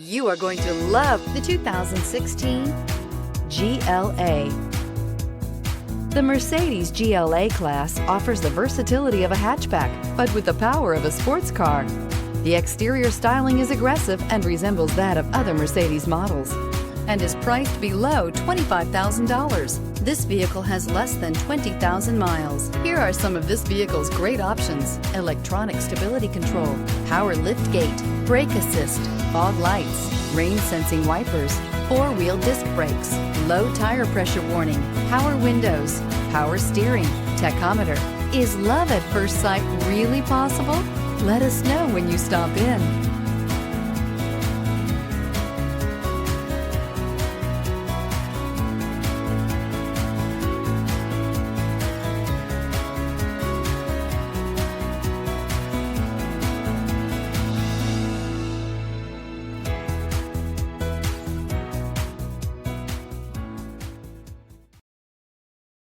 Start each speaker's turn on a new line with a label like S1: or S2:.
S1: You are going to love the 2016 GLA. The Mercedes GLA-Class offers the versatility of a hatchback, but with the power of a sports car. The exterior styling is aggressive and resembles that of other Mercedes models, and is priced below $25,000. This vehicle has less than 20,000 miles. Here are some of this vehicle's great options: electronic stability control, power liftgate, brake assist, fog lights, rain sensing wipers, four-wheel disc brakes, low tire pressure warning, power windows, power steering, tachometer. Is love at first sight really possible? Let us know when you stop in.